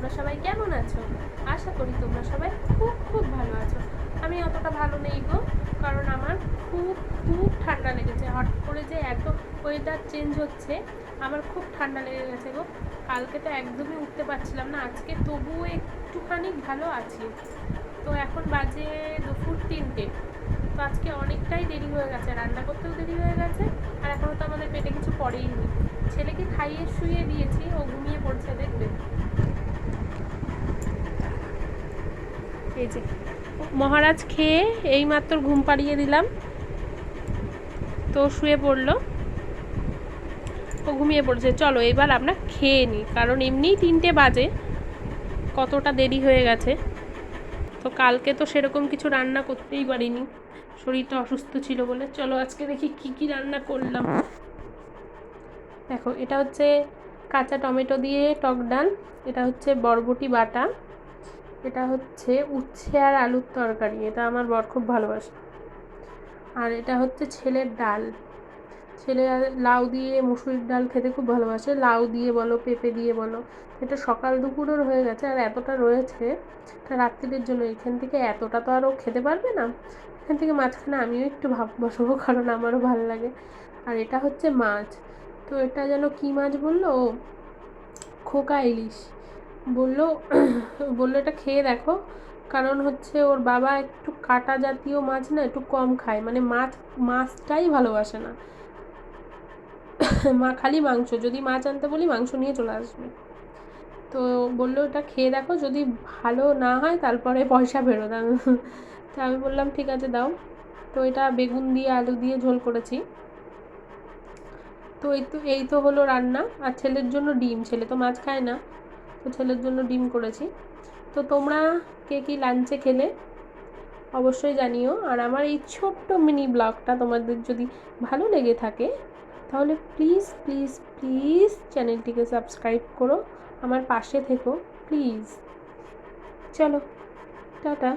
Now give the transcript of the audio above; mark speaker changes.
Speaker 1: তোমরা সবাই কেমন আছো? আশা করি তোমরা সবাই খুব খুব ভালো আছো। আমি অতটা ভালো নেই গো, কারণ আমার খুব খুব ঠান্ডা লেগেছে। হট করে যে এত ওয়েদার চেঞ্জ হচ্ছে, আমার খুব ঠান্ডা লেগে গেছে গো। কালকে তো একদমই উঠতে পারছিলাম না, আজকে তবুও একটুখানি ভালো আছি। তো এখন বাজে দুপুর 3টে। তো আজকে অনেকটাই দেরি হয়ে গেছে, রান্না করতেও দেরি হয়ে গেছে, আর এখনও তো আমাদের পেটে কিছু পড়েইনি। ছেলেকে খাইয়ে শুয়ে দিয়েছি, ও ঘুমিয়ে পড়ছে, দেখবে। এই যে মহারাজ খেয়ে এইমাত্র ঘুম পাড়িয়ে দিলাম, তো শুয়ে পড়লো, ও ঘুমিয়ে পড়ছে। চলো এবার আমরা খেয়ে নিই, কারণ এমনিই 3টে বাজে, কতটা দেরি হয়ে গেছে। তো কালকে তো সেরকম কিছু রান্না করতেই পারিনি, শরীরটা অসুস্থ ছিল বলে। চলো আজকে দেখি কি কি রান্না করলাম। দেখো, এটা হচ্ছে কাঁচা টমেটো দিয়ে টক ডাল, এটা হচ্ছে বরবটি বাটা, এটা হচ্ছে উচ্ছে আর আলুর তরকারি, এটা আমার বর খুব ভালোবাসে। আর এটা হচ্ছে ছেলের ডাল, ছেলে লাউ দিয়ে মুসুরির ডাল খেতে খুব ভালোবাসে, লাউ দিয়ে বলো পেঁপে দিয়ে বলো। এটা সকাল দুপুরের হয়ে গেছে, আর এতটা রয়েছে এটা রাত্রিদের জন্য। এখান থেকে এতটা তো আরও খেতে পারবে না, এখান থেকে মাঝখানে আমিও একটু ভাব বসাবো, কারণ আমারও ভালো লাগে। আর এটা হচ্ছে মাছ, তো এটা যেন কী মাছ বললো, খোকা ইলিশ বললো। বললো এটা খেয়ে দেখো, কারণ হচ্ছে ওর বাবা একটু কাটা জাতীয় মাছ না একটু কম খায়, মানে মাছটাই ভালোবাসে না। মা খালি মাংস, যদি মাছ আনতে বলি মাংস নিয়ে চলে আসবে। তো বললো এটা খেয়ে দেখো, যদি ভালো না হয় তারপরে পয়সা ফেরত। তো আমি বললাম ঠিক আছে দাও। তো এটা বেগুন দিয়ে আলু দিয়ে ঝোল করেছি। তো এই তো হলো রান্না। আর ছেলের জন্য ডিম, ছেলে তো মাছ খায় না, তো ছেলের জন্য ডিম করেছি। তো তোমরা কে কী লাঞ্চে খেলে অবশ্যই জানিও। আর আমার এই ছোট্ট মিনি ব্লগটা তোমাদের যদি ভালো লেগে থাকে, তাহলে প্লিজ প্লিজ প্লিজ চ্যানেলটিকে সাবস্ক্রাইব করো, আমার পাশে থেকো প্লিজ। চলো, টাটা।